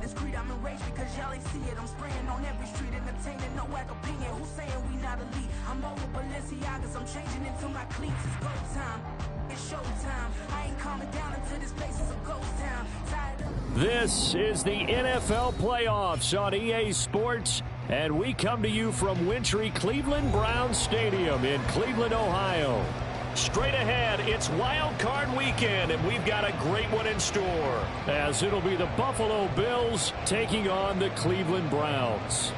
this creed, I'm enraged because y'all ain't see it. I'm spraying on every street, entertaining, no whack opinion. Who's saying we not elite? I'm over Balenciagas, I'm changing into my cleats. It's go time, it's showtime. I ain't calming down until this place is a ghost town. This is the NFL playoffs on EA Sports, and we come to you from wintry Cleveland Browns Stadium in Cleveland, Ohio. Straight ahead, it's Wild Card Weekend, and we've got a great one in store, as it'll be the Buffalo Bills taking on the Cleveland Browns.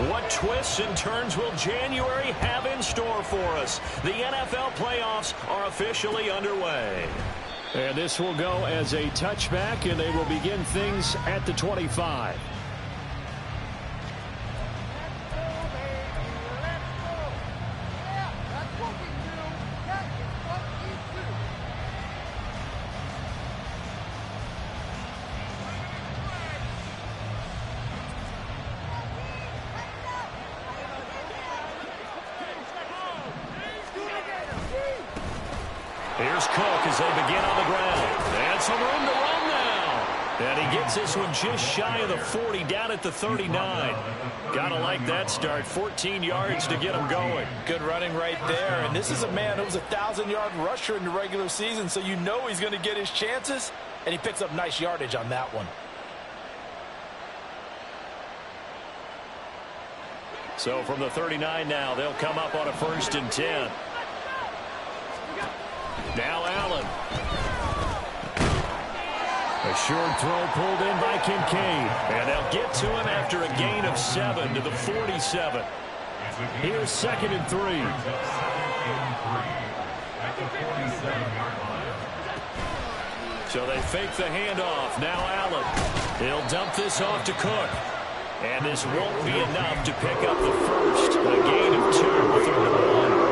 What twists and turns will January have in store for us? The NFL playoffs are officially underway. And this will go as a touchback, and they will begin things at the 25. Here's Cook as they begin on the ground. And some room to run now. And he gets this one just shy of the 40, down at the 39. Gotta like that start. 14 yards to get him going. Good running right there. And this is a man who was a 1,000-yard rusher in the regular season, so you know he's going to get his chances. And he picks up nice yardage on that one. So from the 39 now, they'll come up on a 1st and 10. Now Allen. A short throw pulled in by Kincaid. And they'll get to him after a gain of 7 to the 47. Here's 2nd and 3. So they fake the handoff. Now Allen. He'll dump this off to Cook. And this won't be enough to pick up the first. A gain of 2, 3rd and 1.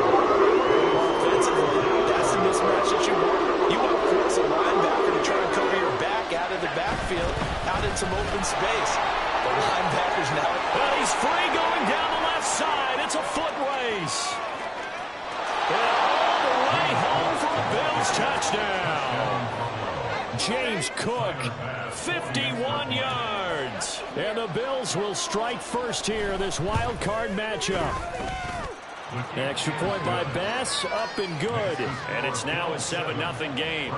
That's the mismatch that you want. You want to force a linebacker to try and cover your back out of the backfield, out in some open space. The linebacker's now. Well, he's free going down the left side. It's a foot race. And all the way home for a Bills touchdown. James Cook, 51 yards. And the Bills will strike first here, this wild card matchup. Extra point by Bass, up and good. And it's now a 7-0 game.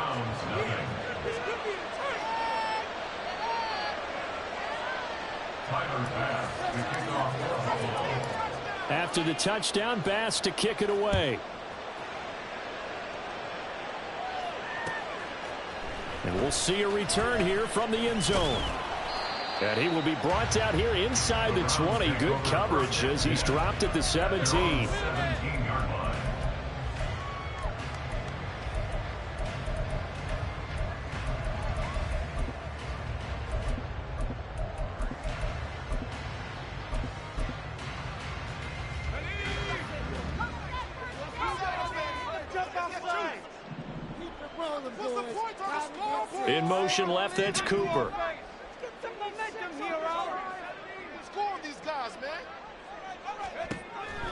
After the touchdown, Bass to kick it away. And we'll see a return here from the end zone. And he will be brought out here inside the 20. Good coverage as he's dropped at the 17. In motion left, that's Cooper.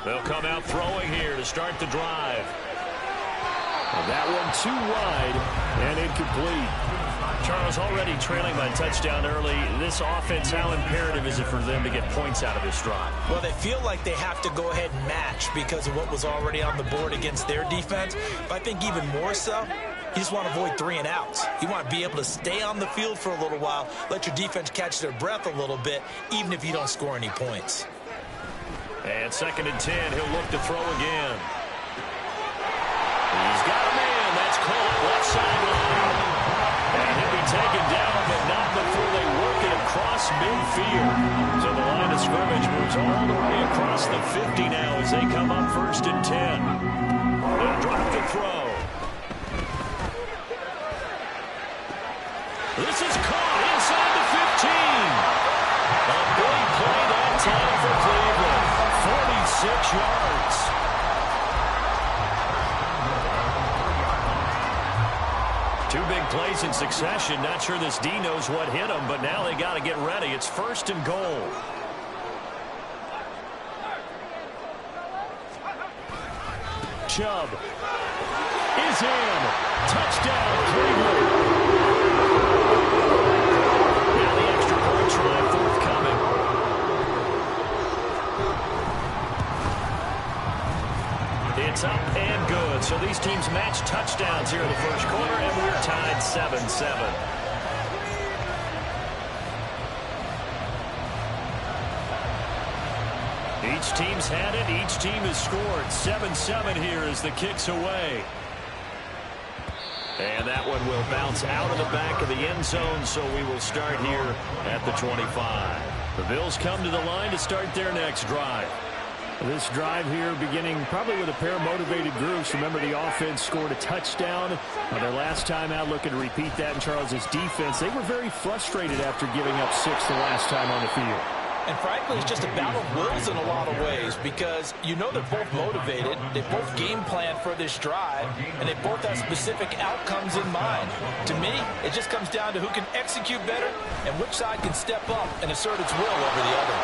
They'll come out throwing here to start the drive. And that one too wide and incomplete. Charles, already trailing by a touchdown early. This offense, how imperative is it for them to get points out of this drive? Well, they feel like they have to go ahead and match because of what was already on the board against their defense. But I think even more so, you just want to avoid 3 and outs. You want to be able to stay on the field for a little while, let your defense catch their breath a little bit, even if you don't score any points. And 2nd and 10, he'll look to throw again. He's got a man. That's caught left sideline. And he'll be taken down, but not before they work it across midfield. So the line of scrimmage moves all the way across the 50 now as they come up 1st and 10. They'll drop the throw. This is caught inside the 15. A big play that time for Cleveland. 46 yards. Two big plays in succession. Not sure this D knows what hit him, but now they got to get ready. It's 1st and goal. Chubb is in. Touchdown, Cleveland. Now the extra point try forthcoming. It's up and good. So these teams match touchdowns here in the first quarter, and we're tied 7-7. Each team's had it. Each team has scored. 7-7 here as the kick's away. And that one will bounce out of the back of the end zone, so we will start here at the 25. The Bills come to the line to start their next drive. This drive here beginning probably with a pair of motivated groups. Remember, the offense scored a touchdown on their last time out. Looking to repeat that in Charles's defense. They were very frustrated after giving up 6 the last time on the field. And frankly, it's just a battle of wills in a lot of ways because you know they're both motivated. They both game plan for this drive, and they both have specific outcomes in mind. To me, it just comes down to who can execute better and which side can step up and assert its will over the other.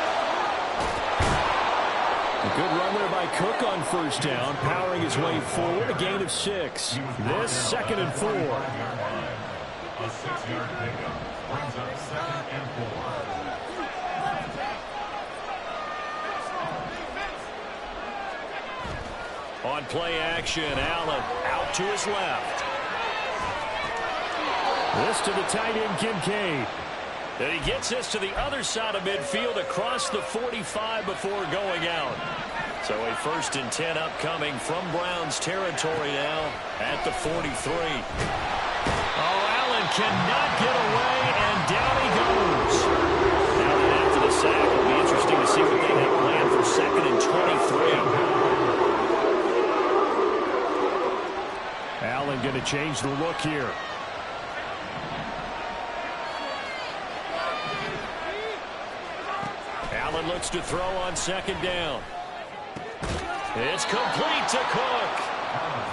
A good run there by Cook on first down, powering his way forward, a gain of 6. This 2nd and 4. A 6-yard pickup brings up 2nd and 4. On play action, Allen out to his left. This to the tight end, Kincaid. And he gets this to the other side of midfield across the 45 before going out. So a 1st and 10 upcoming from Browns territory now at the 43. Oh, Allen cannot get away, and down he goes. Now that after the sack, it'll be interesting to see what they have planned for 2nd and 23. Allen going to change the look here. Allen looks to throw on 2nd down. It's complete to Cook.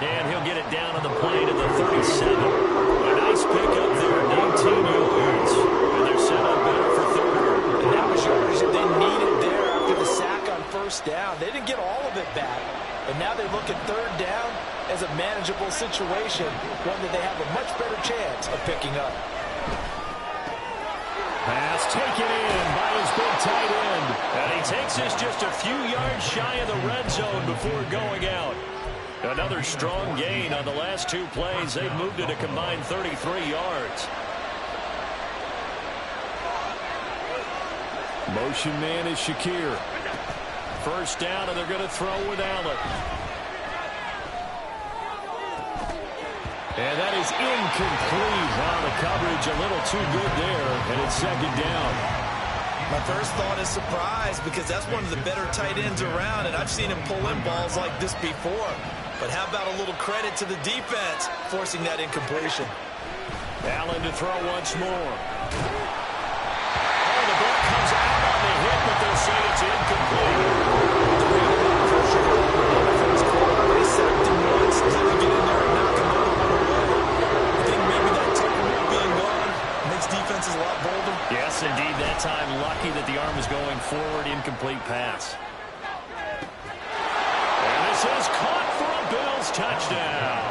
And he'll get it down on the play to the 37. A nice pickup there, 19 yards. And they're set up better for 3rd. And that was yardage that they needed there after the sack on 1st down. They didn't get all of it back. But now they look at 3rd down as a manageable situation, one that they have a much better chance of picking up. Pass taken in by his big tight end. And he takes this just a few yards shy of the red zone before going out. Another strong gain on the last 2 plays. They've moved it a combined 33 yards. Motion man is Shakir. 1st down, and they're going to throw with Allen. And that is incomplete. Wow, the coverage a little too good there, and it's 2nd down. My first thought is surprise because that's one of the better tight ends around, and I've seen him pull in balls like this before. But how about a little credit to the defense forcing that incompletion? Allen to throw once more. Oh, the ball comes out on the hit, but they'll say it's incomplete. They sacked him once. They can get in there and knock another one away. I think maybe that technique being gone makes defenses a lot bolder. Yes, indeed. That time, lucky that the arm was going forward. Incomplete pass. And this is caught for a Bills touchdown.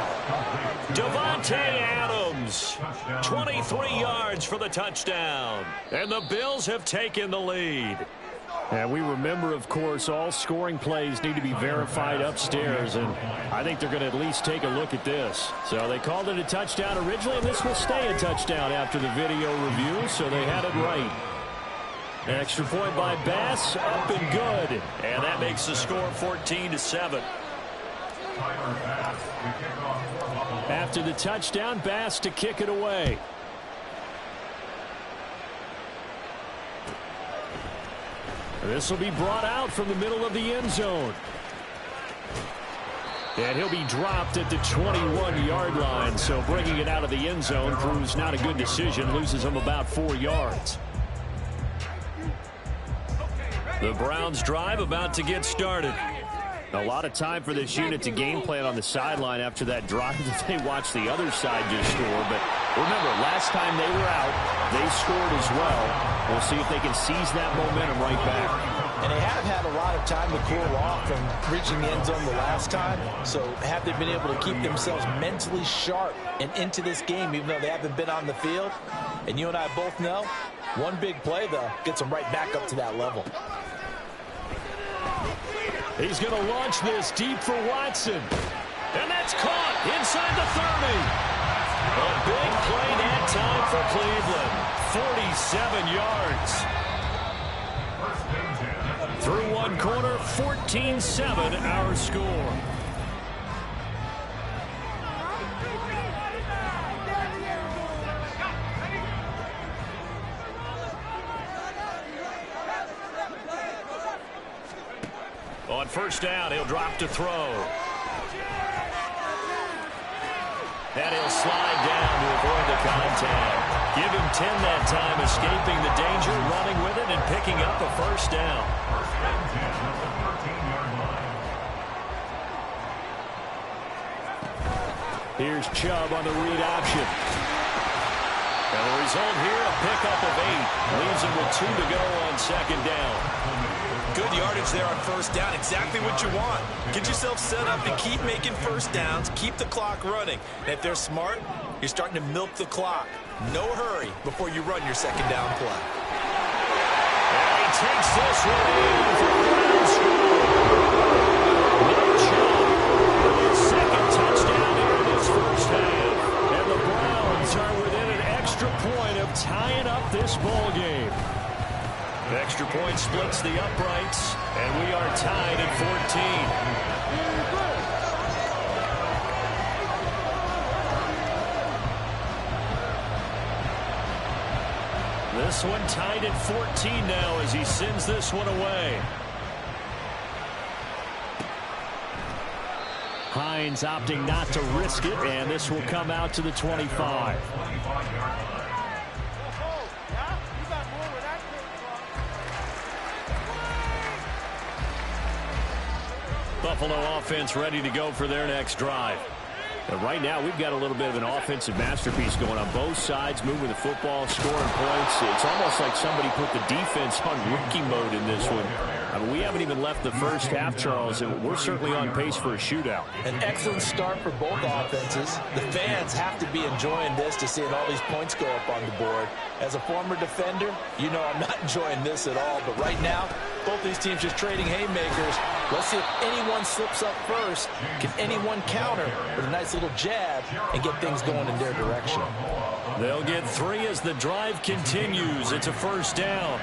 Davante Adams, 23 yards for the touchdown. And the Bills have taken the lead. And we remember, of course, all scoring plays need to be verified upstairs, and I think they're going to at least take a look at this. So they called it a touchdown originally, and this will stay a touchdown after the video review, so they had it right. Extra point by Bass, up and good. And that makes the score 14-7. After the touchdown, Bass to kick it away. This will be brought out from the middle of the end zone. And he'll be dropped at the 21-yard line. So bringing it out of the end zone proves not a good decision. Loses him about 4 yards. The Browns drive about to get started. A lot of time for this unit to game plan on the sideline after that drive that they watched the other side just score. But remember, last time they were out, they scored as well. We'll see if they can seize that momentum right back. And they have had a lot of time to cool off from reaching the end zone the last time. So have they been able to keep themselves mentally sharp and into this game, even though they haven't been on the field? And you and I both know, one big play, though, gets them right back up to that level. He's going to launch this deep for Watson. And that's caught inside the 30. A big play that time for Cleveland. 47 yards. Through one quarter, 14-7 our score. On first down, he'll drop to throw. And he'll slide down to avoid the contact. Give him 10 that time, escaping the danger, running with it, and picking up a first down. Here's Chubb on the read option. And the result here, a pickup of 8. Leaves him with 2 to go on second down. Good yardage there on first down. Exactly what you want. Get yourself set up and keep making first downs. Keep the clock running. And if they're smart, you're starting to milk the clock. No hurry before you run your second down play. And he takes this one in for the Browns. Nick Chubb with his second touchdown here in this first half. And the Browns are within an extra point of tying up this ball game. The extra point splits the uprights, and we are tied at 14. This one tied at 14 now as he sends this one away. Hines opting not to risk it, and this will come out to the 25. Buffalo offense ready to go for their next drive. And right now, we've got a little bit of an offensive masterpiece going on both sides, moving the football, scoring points. It's almost like somebody put the defense on rookie mode in this one. I mean, we haven't even left the first half, Charles, and we're certainly on pace for a shootout. An excellent start for both offenses. The fans have to be enjoying this to seeing all these points go up on the board. As a former defender, you know I'm not enjoying this at all. But right now, both these teams just trading haymakers. Let's see if anyone slips up first. Can anyone counter with a nice little jab and get things going in their direction? They'll get 3 as the drive continues. It's a first down.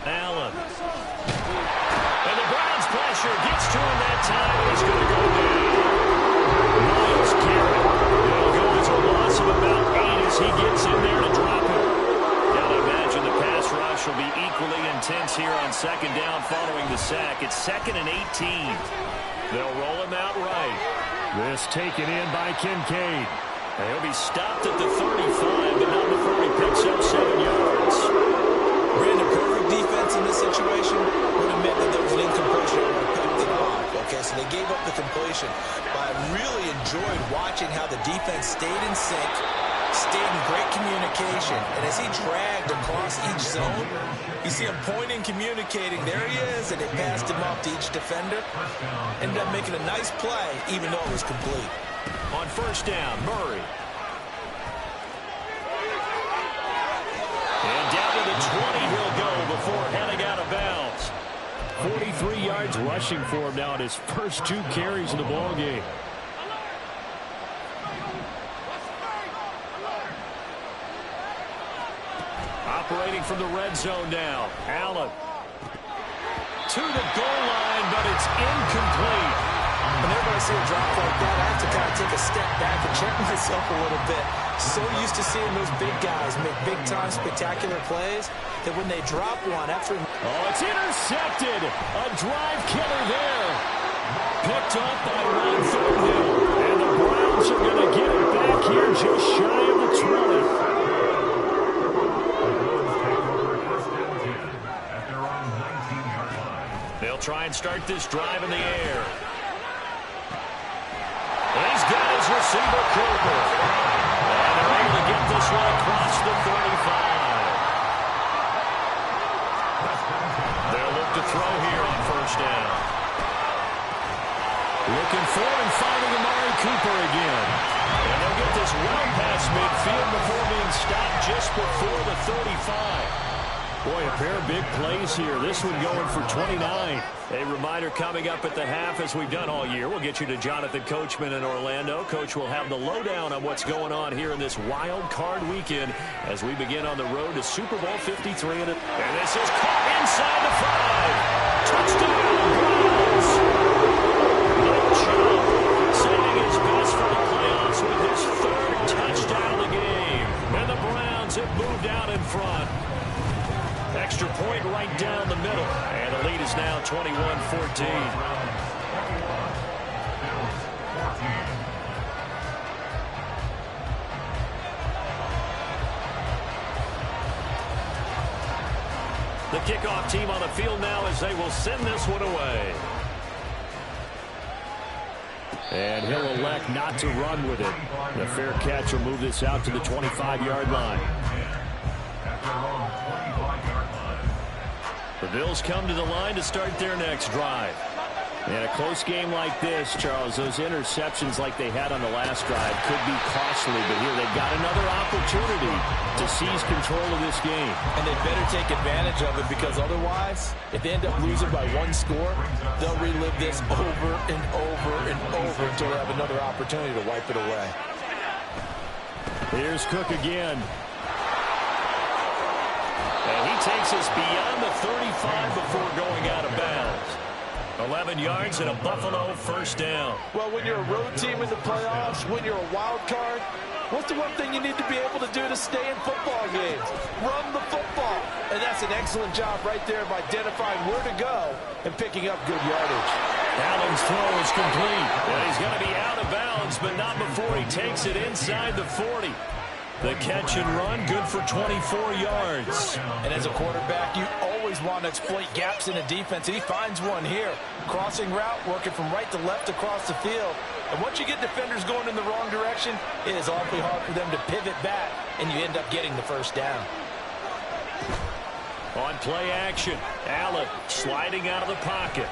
Allen. And the Browns pressure gets to him that time. He's going to go down. Miles Garrett. It'll go as a loss of about 8 as he gets in there to drop it. Gotta imagine the pass rush will be equally intense here on second down following the sack. It's 2nd and 18. They'll roll him out right. This taken in by Kincaid. And he'll be stopped at the 35, but not before he picks up 7 yards. Brandon, perfect defense in this situation would have meant that there was an incompletion and picked it off. Okay, so they gave up the completion. But I really enjoyed watching how the defense stayed in sync, stayed in great communication. And as he dragged across each zone, you see him pointing, communicating. There he is, and they passed him off to each defender. Ended up making a nice play, even though it was complete. On first down, Murray. And down to the 20 he'll go before heading out of bounds. 43 yards rushing for him now in his first 2 carries in the ball game. Operating from the red zone now. Allen. To the goal line, but it's incomplete. Whenever I see a drop like that, I have to kind of take a step back and check myself a little bit. So used to seeing those big guys make big-time spectacular plays that when they drop one after... Oh, it's intercepted. A drive killer there. Picked up by Ron Thornhill. And the Browns are going to get it back here just shy of the 20. They'll try and start this drive in the air. receiver, Cooper. And they're able to get this one across the 35. They'll look to throw here on first down. Looking for and finding Amari Cooper again. And they'll get this well past midfield before being stopped just before the 35. Boy, a pair of big plays here. This one going for 29. A reminder coming up at the half, as we've done all year. We'll get you to Jonathan Coachman in Orlando. Coach will have the lowdown on what's going on here in this wild card weekend as we begin on the road to Super Bowl 53. And this is caught inside the 5. Touchdown, Browns. Nick Chubb saving his best for the playoffs with his 3rd touchdown of the game. And the Browns have moved out in front. Extra point right down the middle. And the lead is now 21-14. The kickoff team on the field now as they will send this one away. And he'll elect not to run with it. The fair catch will move this out to the 25-yard line. The Bills come to the line to start their next drive. And a close game like this, Charles, those interceptions like they had on the last drive could be costly, but here they've got another opportunity to seize control of this game. And they better take advantage of it, because otherwise, if they end up losing by 1 score, they'll relive this over and over and over until they have another opportunity to wipe it away. Here's Cook again. And he takes us beyond the 35 before going out of bounds. 11 yards and a Buffalo first down. Well, when you're a road team in the playoffs, when you're a wild card, what's the one thing you need to be able to do to stay in football games? Run the football. And that's an excellent job right there of identifying where to go and picking up good yardage. Allen's throw is complete. And he's going to be out of bounds, but not before he takes it inside the 40. The catch and run, good for 24 yards. And as a quarterback, you always want to exploit gaps in a defense, and he finds one here. Crossing route, working from right to left across the field. And once you get defenders going in the wrong direction, it is awfully hard for them to pivot back, and you end up getting the first down. On play action, Allen sliding out of the pocket.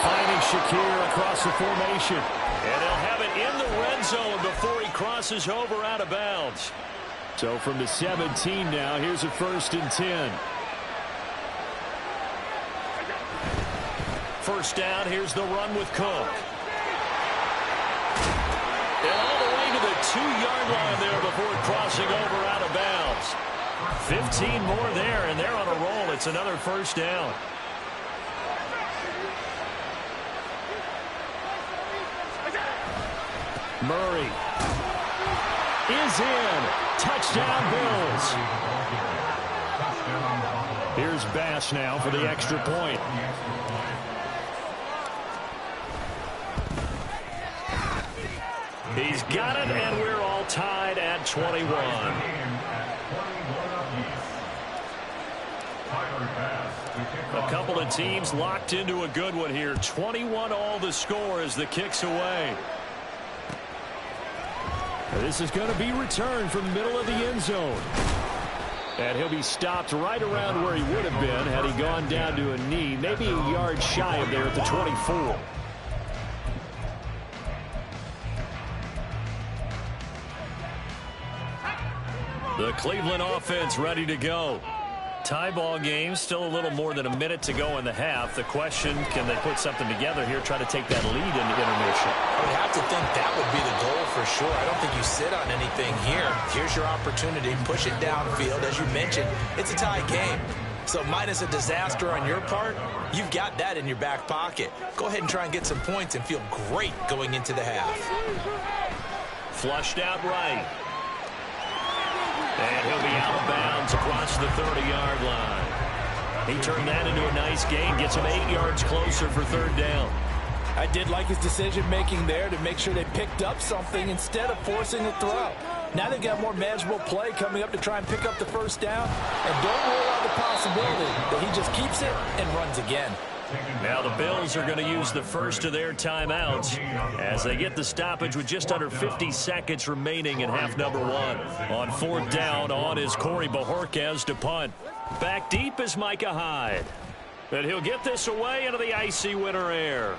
Finding Shakir across the formation. And they'll have it in the red zone before he crosses over out of bounds. So from the 17 now, here's a 1st and 10. First down, here's the run with Cook. And all the way to the 2-yard line there before crossing over out of bounds. 15 more there, and they're on a roll. It's another first down. Murray is in. Touchdown, Bills. Here's Bass now for the extra point. He's got it, and we're all tied at 21. A couple of teams locked into a good one here. 21 all the score as the kick's away. This is going to be returned from the middle of the end zone. And he'll be stopped right around where he would have been had he gone down to a knee, maybe a yard shy of there at the 24. The Cleveland offense ready to go. Tie ball game, still a little more than a minute to go in the half. The question, can they put something together here, try to take that lead into intermission? I would have to think that would be the goal for sure. I don't think you sit on anything here. Here's your opportunity. Push it downfield. As you mentioned, it's a tie game. So minus a disaster on your part, you've got that in your back pocket. Go ahead and try and get some points and feel great going into the half. Flushed out right. And he'll be out of bounds across the 30-yard line. He turned that into a nice gain, gets him 8 yards closer for 3rd down. I did like his decision-making there to make sure they picked up something instead of forcing a throw. Now they've got more manageable play coming up to try and pick up the first down. And don't rule out the possibility that he just keeps it and runs again. Now the Bills are going to use the first of their timeouts as they get the stoppage with just under 50 seconds remaining in half number one. On fourth down, on is Corey Bojorquez to punt. Back deep is Micah Hyde. And he'll get this away into the icy winter air.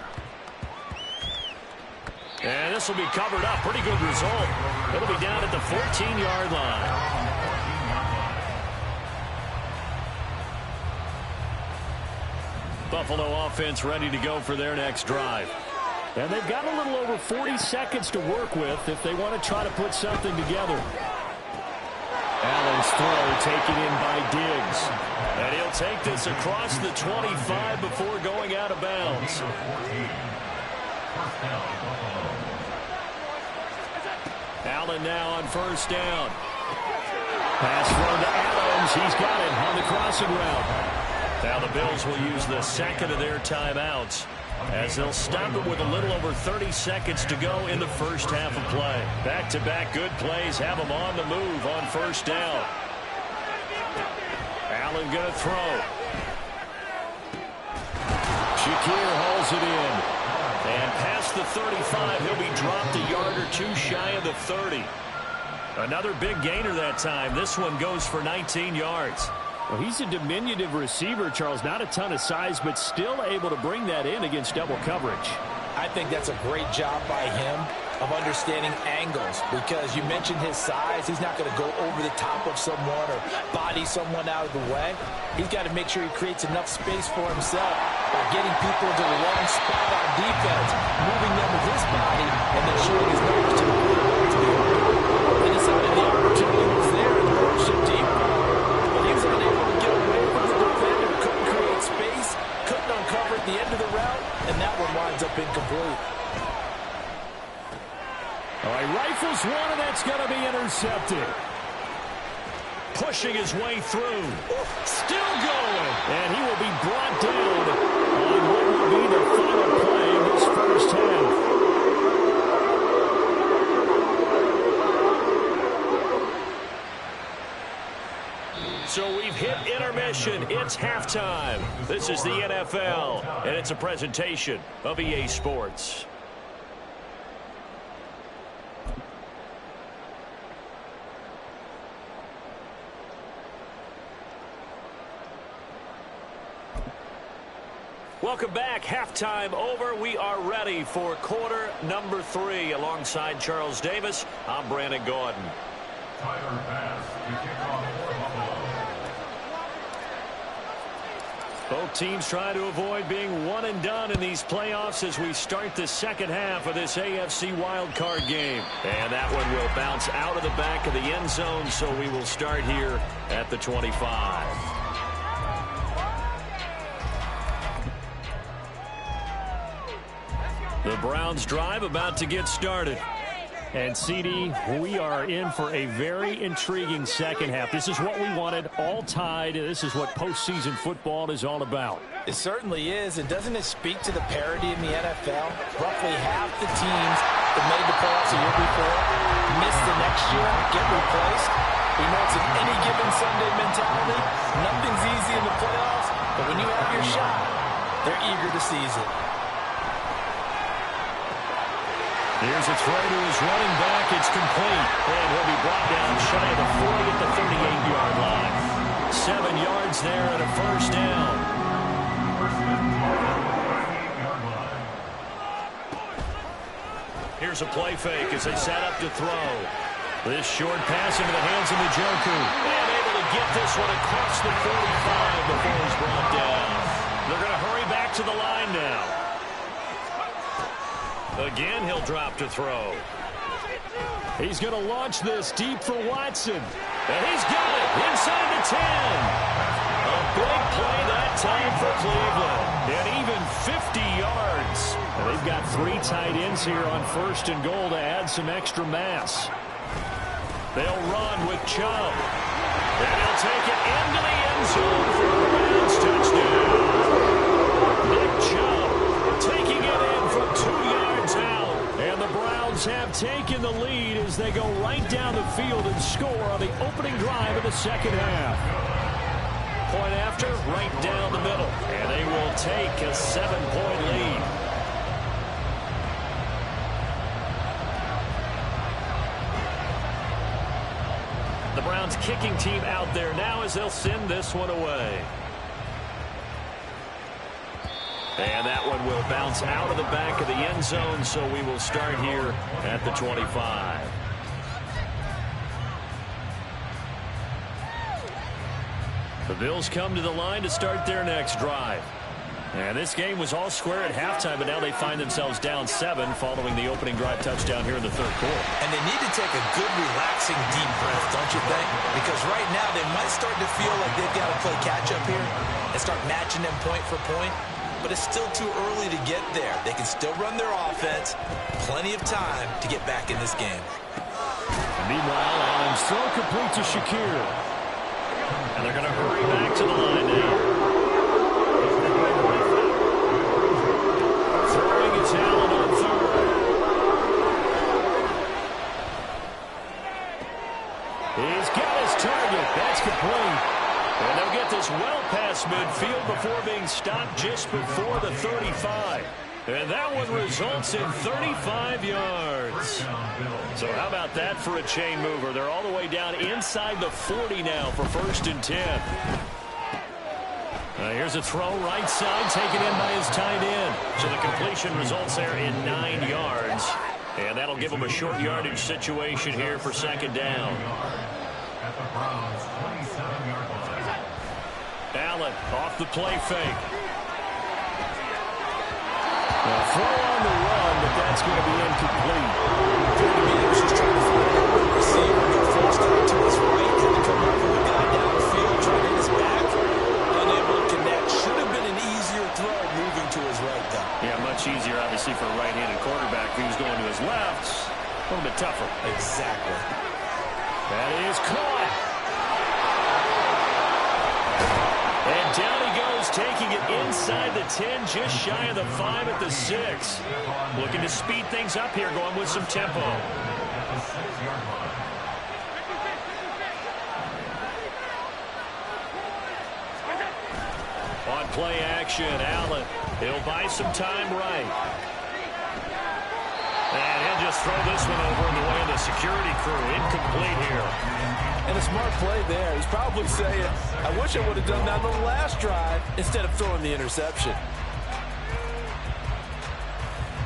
And this will be covered up. Pretty good result. It'll be down at the 14-yard line. Buffalo offense ready to go for their next drive. And they've got a little over 40 seconds to work with if they want to try to put something together. Allen's throw taken in by Diggs. And he'll take this across the 25 before going out of bounds. Allen now on first down. Pass thrown to Adams. He's got it on the crossing route. Now the Bills will use the second of their timeouts as they'll stop it with a little over 30 seconds to go in the first half of play. Back-to-back good plays have them on the move on first down. Allen going to throw. Shakir hauls it in. And past the 35, he'll be dropped a yard or two shy of the 30. Another big gainer that time. This one goes for 19 yards. Well, he's a diminutive receiver, Charles. Not a ton of size, but still able to bring that in against double coverage. I think that's a great job by him of understanding angles, because you mentioned his size. He's not going to go over the top of someone or body someone out of the way. He's got to make sure he creates enough space for himself by getting people into the wrong spot on defense, moving them with his body, and then shooting his numbers to the quarterback to the arc. They decided the opportunity was there in the worship team. But he was unable to get away from the defender, couldn't create space, couldn't uncover at the end of the route, and that one winds up incomplete. All right, rifles one, and that's going to be intercepted. Pushing his way through. Still going. And he will be brought down on what will be the final play of this first half. So we've hit intermission. It's halftime. This is the NFL, and it's a presentation of EA Sports. Welcome back. Halftime over. We are ready for quarter number 3. Alongside Charles Davis, I'm Brandon Gordon. Tyler Bass to kick off for Buffalo. Both teams trying to avoid being one and done in these playoffs as we start the second half of this AFC wildcard game. And that one will bounce out of the back of the end zone, so we will start here at the 25. The Browns drive about to get started. And, CD, we are in for a very intriguing second half. This is what we wanted, all tied. This is what postseason football is all about. It certainly is, and doesn't it speak to the parity in the NFL? Roughly half the teams that made the playoffs a year before miss the next year, get replaced. We know it's an any given Sunday mentality. Nothing's easy in the playoffs, but when you have your shot, they're eager to seize it. Here's a throw to his running back. It's complete. And he'll be brought down shy of the 40 at the 38-yard line. 7 yards there and a first down. Here's a play fake as they set up to throw. This short pass into the hands of Njoku. And able to get this one across the 45 before he's brought down. They're going to hurry back to the line now. Again, he'll drop to throw. He's going to launch this deep for Watson. And he's got it inside the 10. A big play that time for Cleveland. And even 50 yards. And they've got 3 tight ends here on first and goal to add some extra mass. They'll run with Chubb. And he'll take it into the end zone for a Browns touchdown. Nick Chubb taking it in from 2 yards out. And the Browns have taken the lead as they go right down the field and score on the opening drive of the second half. point after, right down the middle. And they will take a 7-point lead. The Browns kicking team out there now as they'll send this one away. And that one will bounce out of the back of the end zone, so we will start here at the 25. The Bills come to the line to start their next drive. And this game was all square at halftime, but now they find themselves down 7 following the opening drive touchdown here in the third quarter. And they need to take a good, relaxing, deep breath, don't you think? Because right now they might start to feel like they've got to play catch-up here and start matching them point for point. But it's still too early to get there. They can still run their offense. Plenty of time to get back in this game. Meanwhile, Allen's throw complete to Shakir. And they're going to hurry back to the line now. Throwing is Allen on third. He's got his target. That's complete. And they'll get this well past midfield before being stopped just before the 35. And that one results in 35 yards. So how about that for a chain mover? They're all the way down inside the 40 now for 1st and 10. Here's a throw right side taken in by his tight end. So the completion results there in 9 yards. And that'll give them a short yardage situation here for 2nd down. Allen off the play fake. Throw on the run, but that's going to be incomplete. He was just trying to find a receiver, go full start to his right, and to come over the guy downfield, trying to hit his back, unable to connect. Should have been an easier throw moving to his right, though. Yeah, much easier, obviously, for a right-handed quarterback. If he was going to his left, a little bit tougher. Exactly. That is caught. And down he goes, taking it inside the 10, just shy of the 5 at the 6. Looking to speed things up here, going with some tempo. On play action, Allen. He'll buy some time right. And he'll just throw this one over in the way of the security crew. Incomplete here. And a smart play there. He's probably saying, I wish I would have done that on the last drive instead of throwing the interception.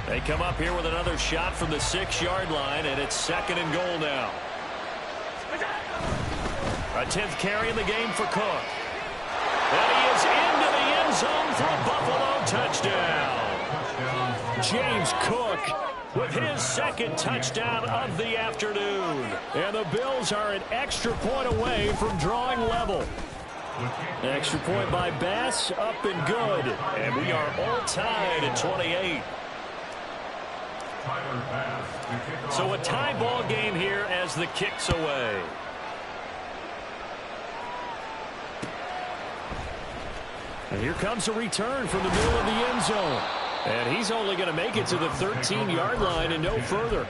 They come up here with another shot from the 6-yard line, and it's 2nd and goal now. A 10th carry in the game for Cook. And he is into the end zone for a Buffalo touchdown. James Cook with his 2nd touchdown of the afternoon. And the Bills are an extra point away from drawing level. Extra point by Bass, up and good. And we are all tied at 28. So a tie ball game here as the kick's away. And here comes a return from the middle of the end zone. And he's only going to make it to the 13-yard line and no further.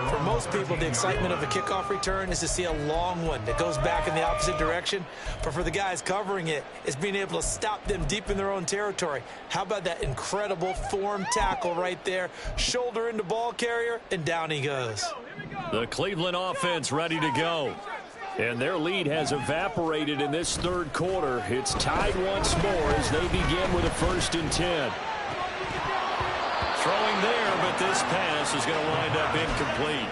For most people, the excitement of a kickoff return is to see a long one that goes back in the opposite direction. But for the guys covering it, it's being able to stop them deep in their own territory. How about that incredible form tackle right there? Shoulder into ball carrier, and down he goes. The Cleveland offense ready to go. And their lead has evaporated in this third quarter. It's tied once more as they begin with a 1st and 10. Throwing there, but this pass is going to wind up incomplete.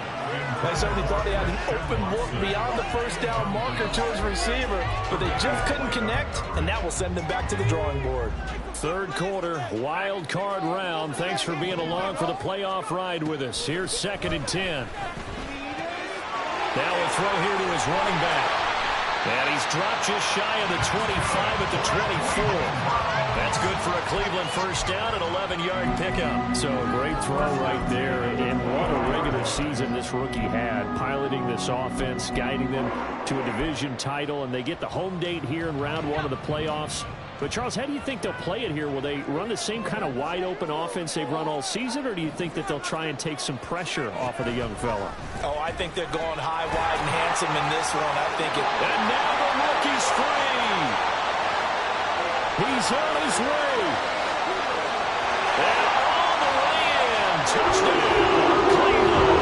They certainly thought he had an open look beyond the 1st down marker to his receiver, but they just couldn't connect, and that will send them back to the drawing board. Third quarter, wild card round. Thanks for being along for the playoff ride with us. Here's 2nd and 10. Now a throw here to his running back. And he's dropped just shy of the 25 at the 24. That's good for a Cleveland 1st down, an 11-yard pickup. So a great throw right there. And what a regular season this rookie had, piloting this offense, guiding them to a division title. And they get the home date here in round 1 of the playoffs. But, Charles, how do you think they'll play it here? Will they run the same kind of wide-open offense they've run all season, or do you think that they'll try and take some pressure off of the young fella? Oh, I think they're going high, wide, and handsome in this one. I think it. And now the rookie's free. He's on his way. And all the way in. Touchdown, Cleveland.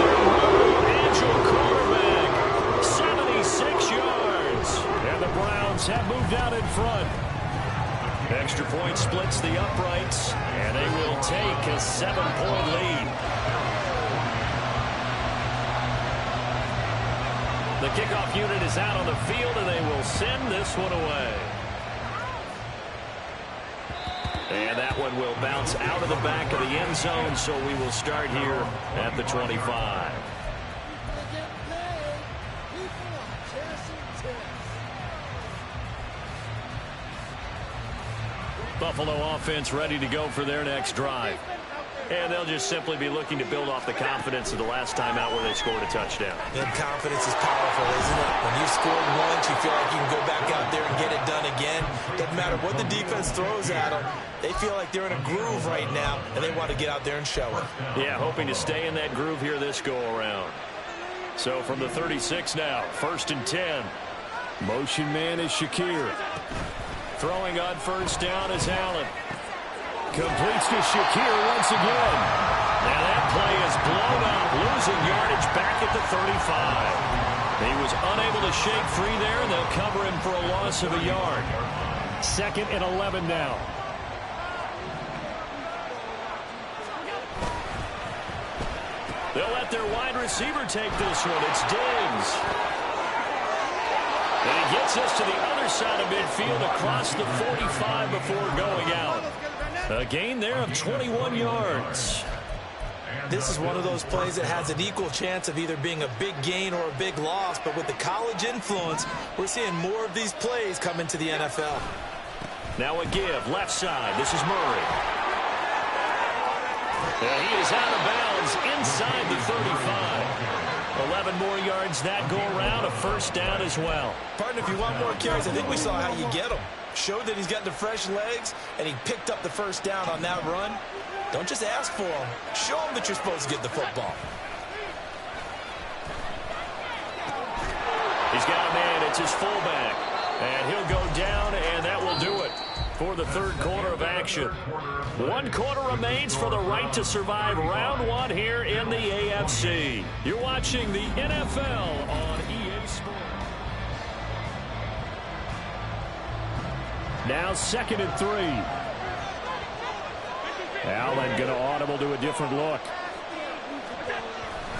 Their more agile quarterback, 76 yards. And the Browns have moved out in front. Extra point splits the uprights, and they will take a 7-point lead. The kickoff unit is out on the field, and they will send this one away. And that one will bounce out of the back of the end zone, so we will start here at the 25. Buffalo offense ready to go for their next drive. And they'll just simply be looking to build off the confidence of the last time out where they scored a touchdown. And confidence is powerful, isn't it? When you've scored once, you feel like you can go back out there and get it done again. Doesn't matter what the defense throws at them. They feel like they're in a groove right now, and they want to get out there and show it. Yeah, hoping to stay in that groove here this go-around. So from the 36 now, 1st and 10. Motion man is Shakir. Throwing on first down is Allen. Completes to Shakir once again. Now that play is blown up, losing yardage back at the 35. He was unable to shake free there, and they'll cover him for a loss of a yard. 2nd and 11 now. They'll let their wide receiver take this one. It's Diggs. And he gets us to the other side of midfield across the 45 before going out. A gain there of 21 yards. This is one of those plays that has an equal chance of either being a big gain or a big loss, but with the college influence, we're seeing more of these plays come into the NFL. Now a give, left side. This is Murray. And he is out of bounds inside the 35. 11 more yards that go around, a first down as well. Partner, if you want more carries, I think we saw how you get them. Showed that he's got the fresh legs, and he picked up the first down on that run. Don't just ask for him. Show him that you're supposed to get the football. He's got a man. It's his fullback. And he'll go down, and that will do it for the third quarter of action. 1 quarter remains for the right to survive round 1 here in the AFC. You're watching the NFL on EA Sports. Now 2nd and 3. Allen going to audible to a different look.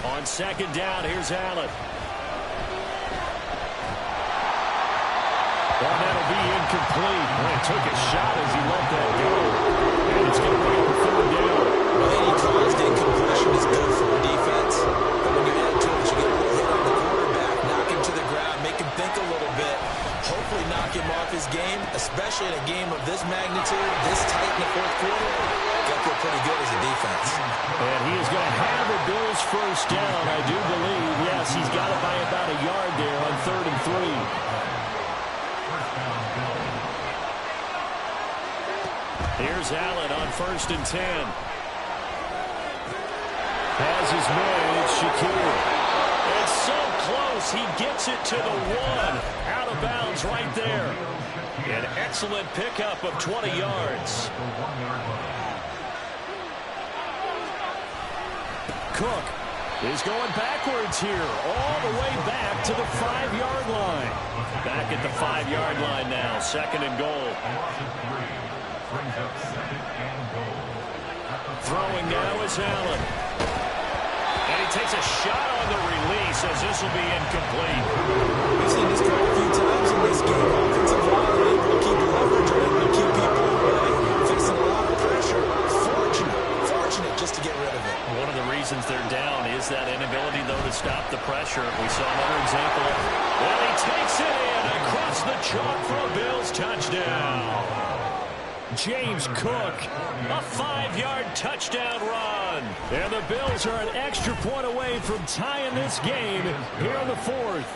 On 2nd down, here's Allen. Well, that'll be incomplete. Well, he took a shot as he let that go. And it's going to bring up a 3rd down. Well, any caused incompletion is good for a defense. But when you add to it, you get a little hit on the quarterback, knock him to the ground, make him think a little bit. Hopefully knock him off his game, especially in a game of this magnitude, this tight in the 4th quarter. Got to feel pretty good as a defense. And he is going to have the Bills' first down, I do believe. Yes, he's got it by about a yard there on 3rd and 3. Here's Allen on 1st and 10. Has his man, it's Shakir. It's so close, he gets it to the 1. Out of bounds right there. An excellent pickup of 20 yards. Cook is going backwards here, all the way back to the 5-yard line. Back at the 5-yard line now, 2nd and goal. Throwing now is Allen. And he takes a shot on the release as this will be incomplete. We've seen this quite a few times in this game. Offensive line able to keep leverage, able to keep people away, facing a lot of pressure. Fortunate just to get rid of it. One of the reasons they're down is that inability, though, to stop the pressure. We saw another example of, well, he takes it in across the chalk for a Bills touchdown. James Cook, a 5-yard touchdown run. And the Bills are an extra point away from tying this game here in the 4th.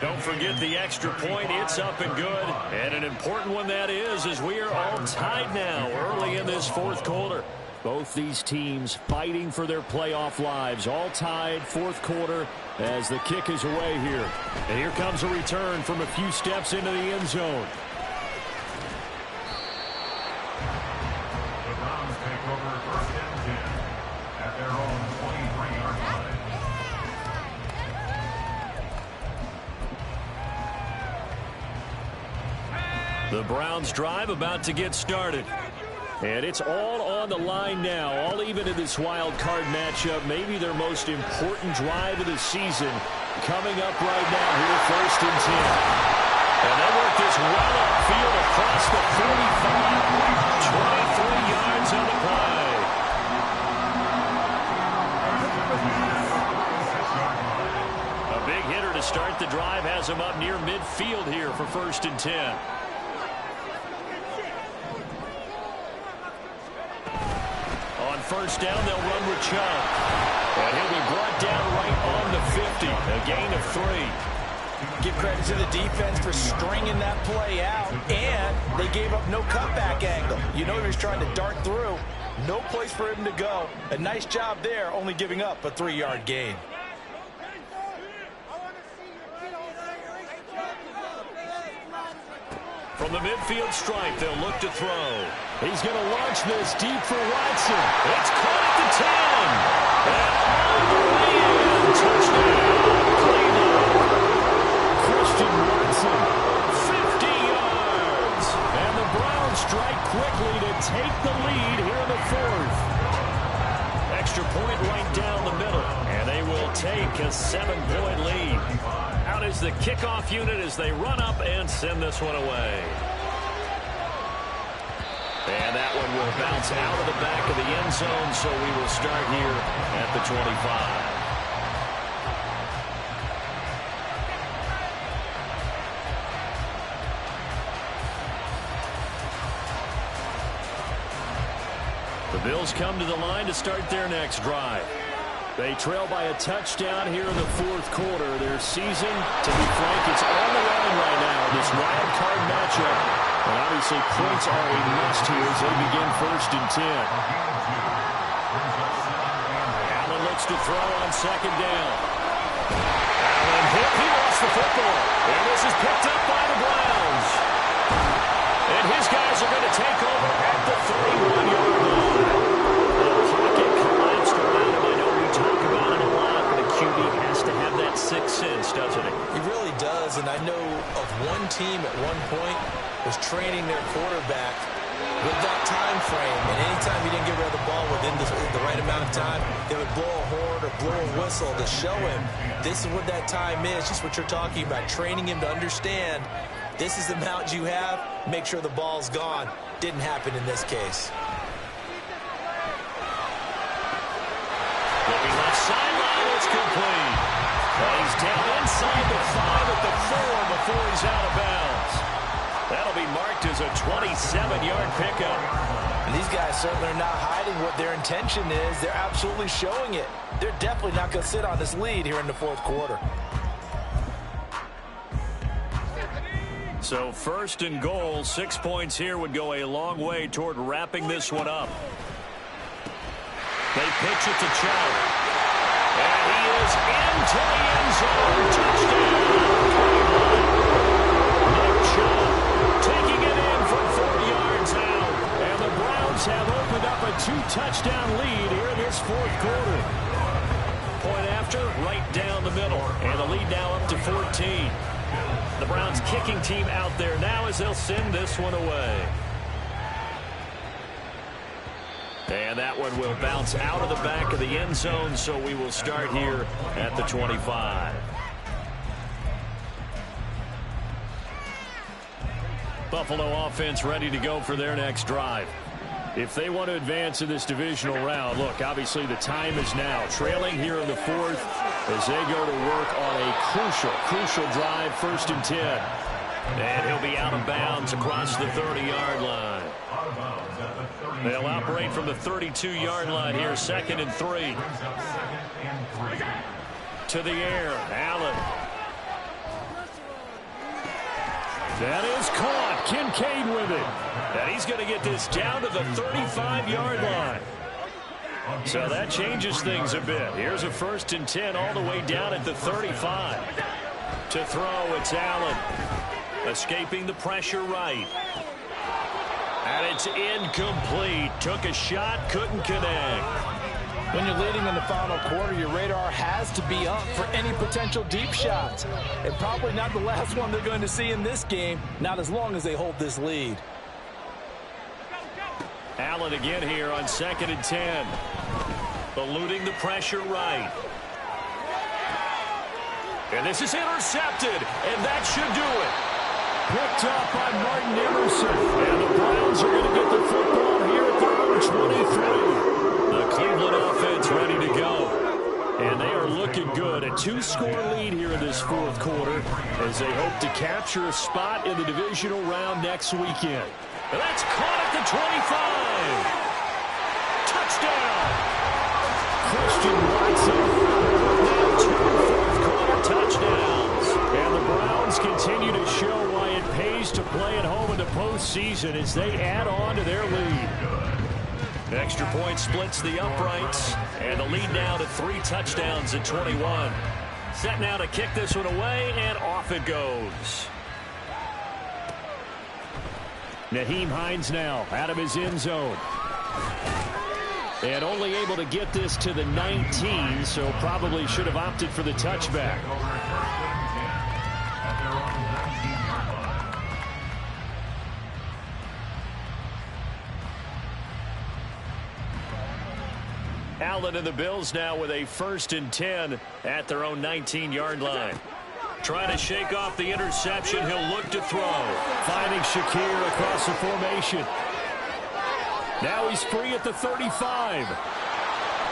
Don't forget the extra point. It's up and good. And an important one that is, as we are all tied now early in this 4th quarter. Both these teams fighting for their playoff lives. All tied, 4th quarter, as the kick is away here. And here comes a return from a few steps into the end zone. The Browns drive about to get started. And it's all on the line now, all even in this wild card matchup. Maybe their most important drive of the season coming up right now here, 1st and 10. And they work this well upfield across the 45. 23 yards on the play. A big hitter to start the drive has him up near midfield here for 1st and 10. On 1st down, they'll run with Chubb. And he'll be brought down right on the 50. A gain of 3. Give credit to the defense for stringing that play out, and they gave up no cutback angle. You know he was trying to dart through. No place for him to go. A nice job there, only giving up a 3-yard gain. From the midfield stripe, they'll look to throw. He's going to launch this deep for Watson. It's caught at the 10. And all the way in. Touchdown, Cleveland. Christian Watson, 50 yards. And the Browns strike quickly to take the lead here in the 4th. Extra point right down the middle. And they will take a 7-point lead. Out is the kickoff unit as they run up and send this one away. And that one will bounce out of the back of the end zone, so we will start here at the 25. The Bills come to the line to start their next drive. They trail by a touchdown here in the 4th quarter. Their season, to be frank, it's on the line right now, this wild card matchup. And obviously points are a must here as they begin 1st and 10. Allen looks to throw on 2nd down. Allen hit, he lost the football. And this is picked up by the Browns. And his guys are going to take over at the 31-yard line. The pocket collapsed around him. I know we talk about it a lot, but a QB has to have that 6th sense, doesn't it? He really does, and I know of one team at one point was training their quarterback with that time frame, and anytime he didn't get rid of the ball within the right amount of time, they would blow a horn or blow a whistle to show him this is what that time is, just what you're talking about, training him to understand this is the amount you have, make sure the ball's gone. Didn't happen in this case. Looking left sideline, it's complete. He's down inside the 5 at the 4 before he's out of bounds. That'll be marked as a 27-yard pickup. And these guys certainly are not hiding what their intention is. They're absolutely showing it. They're definitely not going to sit on this lead here in the 4th quarter. So 1st and goal, 6 points here would go a long way toward wrapping this one up. They pitch it to Chubb. And he is into the end zone. Touchdown. Nick Chubb taking it in from 4 yards out. And the Browns have opened up a 2-touchdown lead here in this 4th quarter. Point after, right down the middle. And the lead now up to 14. The Browns kicking team out there now as they'll send this one away. And that one will bounce out of the back of the end zone, so we will start here at the 25. Buffalo offense ready to go for their next drive. If they want to advance in this divisional round, look, obviously the time is now. Trailing here in the 4th as they go to work on a crucial drive, 1st and 10. And he'll be out of bounds across the 30-yard line. They'll operate from the 32-yard line here, 2nd and 3. To the air, Allen. That is caught. Kincaid with it. And he's going to get this down to the 35-yard line. So that changes things a bit. Here's a 1st and 10 all the way down at the 35. To throw, it's Allen. Escaping the pressure right. And it's incomplete. Took a shot, couldn't connect. When you're leading in the final quarter, your radar has to be up for any potential deep shots. And probably not the last one they're going to see in this game, not as long as they hold this lead. Allen again here on 2nd and 10. Eluding the pressure right. And this is intercepted, and that should do it. Picked up by Martin Emerson. And the Browns are going to get the football here at their own 23. The Cleveland offense ready to go. And they are looking good. A 2-score lead here in this 4th quarter as they hope to capture a spot in the divisional round next weekend. And that's caught at the 25. Touchdown. Christian Watson with now 2 4th-quarter touchdowns. And the Browns continue to show why it pays to play at home in the postseason as they add on to their lead. Extra point splits the uprights, and the lead now to 3 touchdowns at 21. Set now to kick this one away, and off it goes. Nyheim Hines now out of his end zone. And only able to get this to the 19, so probably should have opted for the touchback. Allen and the Bills now with a 1st and 10 at their own 19-yard line. Trying to shake off the interception. He'll look to throw. Finding Shakir across the formation. Now he's free at the 35.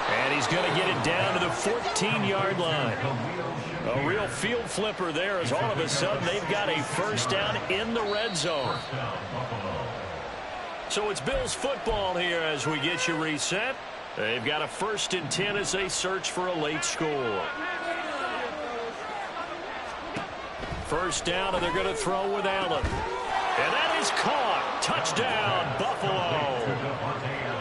And he's going to get it down to the 14-yard line. A real field flipper there as all of a sudden they've got a 1st down in the red zone. So it's Bills football here as we get you reset. They've got a 1st and 10 as they search for a late score. 1st down, and they're going to throw with Allen. And that is caught. Touchdown, Buffalo.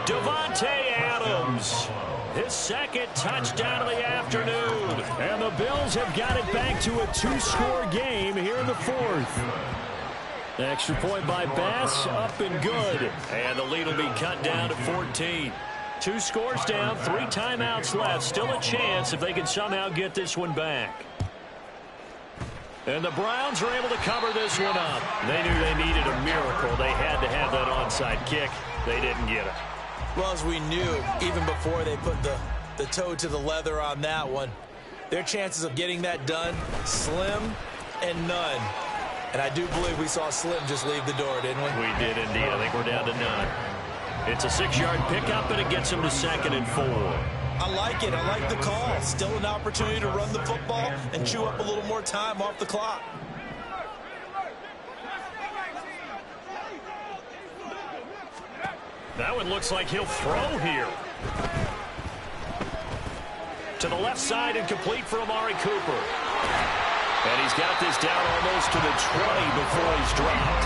Davante Adams. His 2nd touchdown of the afternoon. And the Bills have got it back to a 2-score game here in the 4th. Extra point by Bass, up and good. And the lead will be cut down to 14. 2 scores down, 3 timeouts left. Still a chance if they can somehow get this one back. And the Browns are able to cover this one up. They knew they needed a miracle. They had to have that onside kick. They didn't get it. Well, as we knew, even before they put the toe to the leather on that one, their chances of getting that done, slim and none. And I do believe we saw Slim just leave the door, didn't we? We did indeed. I think we're down to none. It's a 6-yard pickup, and it gets them to 2nd and 4. I like it. I like the call. Still an opportunity to run the football and chew up a little more time off the clock. That one looks like he'll throw here. To the left side and complete for Amari Cooper. And he's got this down almost to the 20 before he's dropped.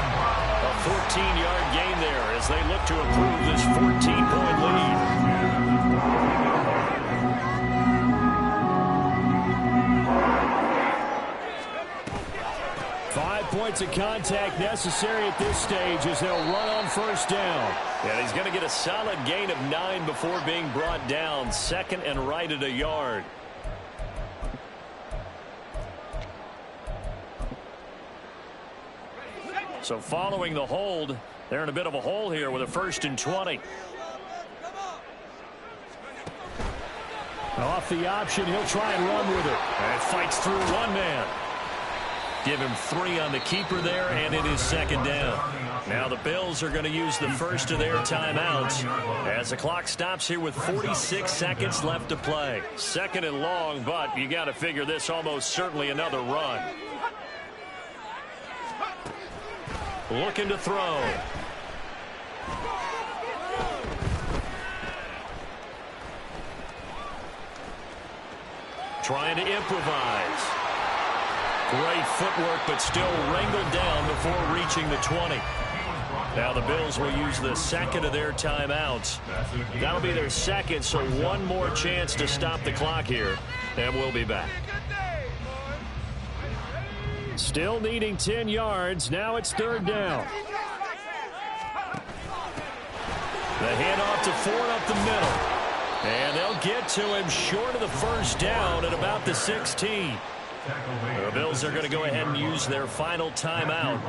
A 14-yard gain there as they look to improve this 14-point lead. 5 points of contact necessary at this stage as they'll run on 1st down. And he's going to get a solid gain of 9 before being brought down. 2nd and right at a yard. So following the hold, they're in a bit of a hole here with a 1st and 20. Off the option, he'll try and run with it. And fights through one man. Give him 3 on the keeper there, and it is 2nd down. Now the Bills are going to use the first of their timeouts as the clock stops here with 46 seconds left to play. 2nd and long, but you got to figure this almost certainly another run. Looking to throw. Trying to improvise. Great footwork, but still wrangled down before reaching the 20. Now the Bills will use the 2nd of their timeouts. That'll be their 2nd, so one more chance to stop the clock here, and we'll be back. Still needing 10 yards. Now it's 3rd down. The handoff to Ford up the middle. And they'll get to him short of the first down at about the 16. The Bills are going to go ahead and use their final timeout.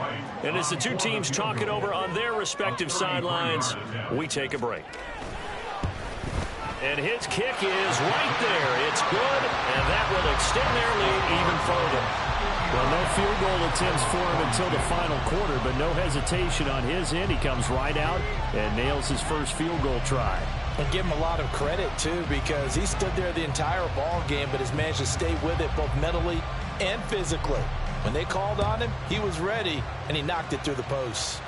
And as the two teams talk it over on their respective sidelines, we take a break. And his kick is right there. It's good, and that will extend their lead even further. Well, no field goal attempts for him until the final quarter, but no hesitation on his end. He comes right out and nails his first field goal try. And give him a lot of credit, too, because he stood there the entire ball game, but has managed to stay with it both mentally and physically. When they called on him, he was ready, and he knocked it through the posts.